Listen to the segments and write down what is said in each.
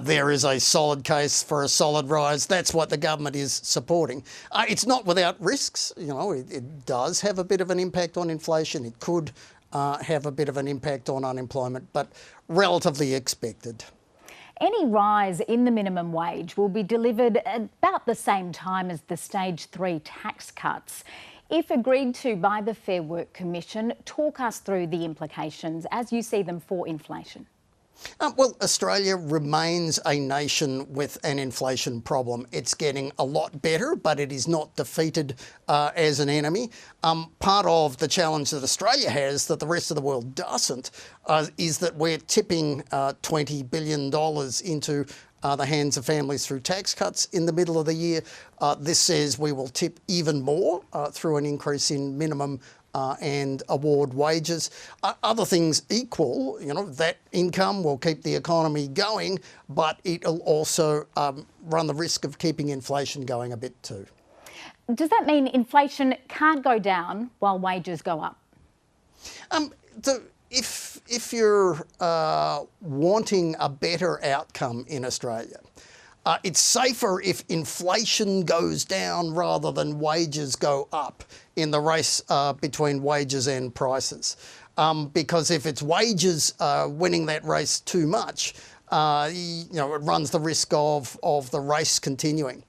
there is a solid case for a solid rise. That's what the government is supporting. It's not without risks. It does have a bit of an impact on inflation. It could have a bit of an impact on unemployment, but relatively expected. Any rise in the minimum wage will be delivered at about the same time as the Stage 3 tax cuts. If agreed to by the Fair Work Commission, talk us through the implications as you see them for inflation. Well, Australia remains a nation with an inflation problem. It's getting a lot better, but it is not defeated as an enemy. Part of the challenge that Australia has that the rest of the world doesn't is that we're tipping $20 billion into the hands of families through tax cuts in the middle of the year. This says we will tip even more through an increase in minimum and award wages. Other things equal, that income will keep the economy going, but it'll also run the risk of keeping inflation going a bit too. Does that mean inflation can't go down while wages go up? If you're wanting a better outcome in Australia, it's safer if inflation goes down rather than wages go up in the race between wages and prices. Because if it's wages winning that race too much, it runs the risk of the race continuing.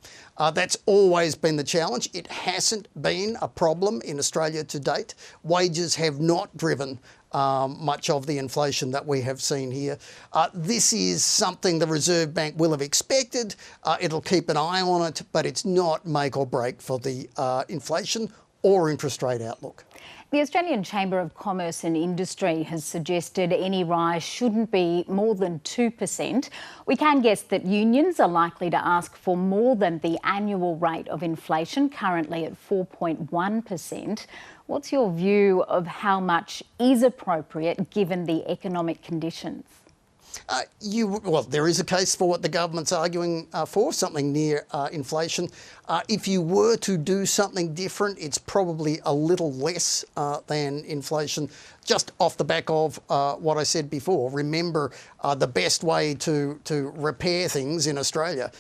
That's always been the challenge. It hasn't been a problem in Australia to date. Wages have not driven much of the inflation that we have seen here. This is something the Reserve Bank will have expected. It'll keep an eye on it, but it's not make or break for the inflation or interest rate outlook. The Australian Chamber of Commerce and Industry has suggested any rise shouldn't be more than 2%. We can guess that unions are likely to ask for more than the annual rate of inflation, currently at 4.1%. What's your view of how much is appropriate given the economic conditions? There is a case for what the government's arguing for, something near inflation. If you were to do something different, it's probably a little less than inflation, just off the back of what I said before. Remember, the best way to repair things in Australia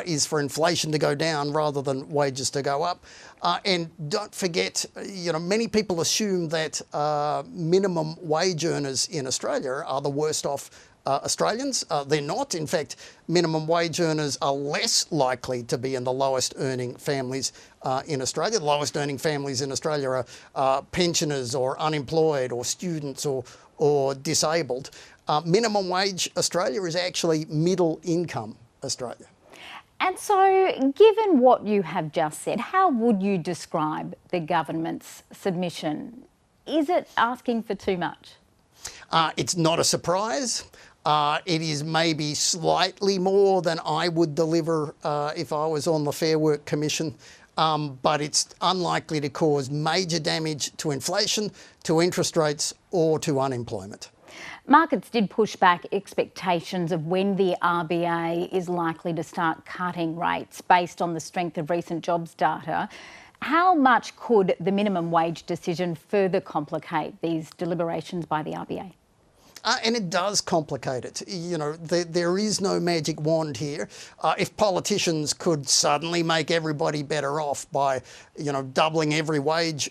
is for inflation to go down rather than wages to go up. And don't forget, many people assume that minimum wage earners in Australia are the worst off Australians. They're not. In fact, minimum wage earners are less likely to be in the lowest earning families in Australia. The lowest earning families in Australia are pensioners or unemployed or students or disabled. Minimum wage Australia is actually middle income Australia. And so, given what you have just said, how would you describe the government's submission? Is it asking for too much? It's not a surprise. It is maybe slightly more than I would deliver if I was on the Fair Work Commission, but it's unlikely to cause major damage to inflation, to interest rates or to unemployment. Markets did push back expectations of when the RBA is likely to start cutting rates based on the strength of recent jobs data. How much could the minimum wage decision further complicate these deliberations by the RBA? And it does complicate it. There is no magic wand here. If politicians could suddenly make everybody better off by, doubling every wage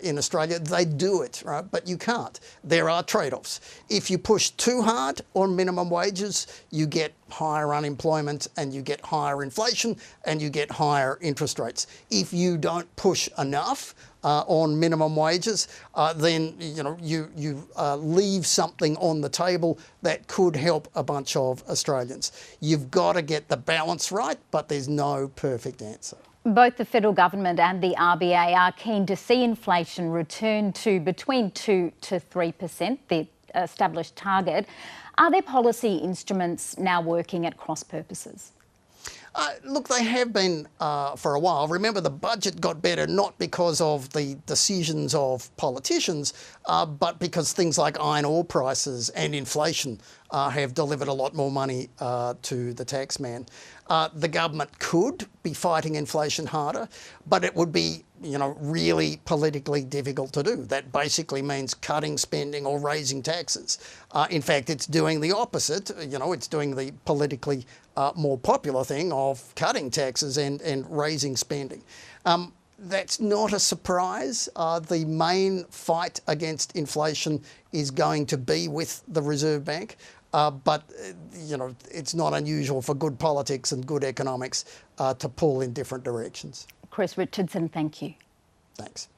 in Australia, they'd do it, right? But you can't. There are trade-offs. If you push too hard on minimum wages, you get higher unemployment and you get higher inflation and you get higher interest rates. If you don't push enough on minimum wages, then you leave something on the table that could help a bunch of Australians. You've got to get the balance right, but there's no perfect answer. Both the federal government and the RBA are keen to see inflation return to between 2 to 3%, the established target. Are there policy instruments now working at cross purposes? Look, they have been for a while. Remember, the budget got better not because of the decisions of politicians, but because things like iron ore prices and inflation have delivered a lot more money to the taxman. The government could be fighting inflation harder, but it would be, really politically difficult to do. That basically means cutting spending or raising taxes. In fact, it's doing the opposite. It's doing the politically more popular thing of cutting taxes and raising spending. That's not a surprise. The main fight against inflation is going to be with the Reserve Bank. But it's not unusual for good politics and good economics to pull in different directions. Chris Richardson, thank you. Thanks.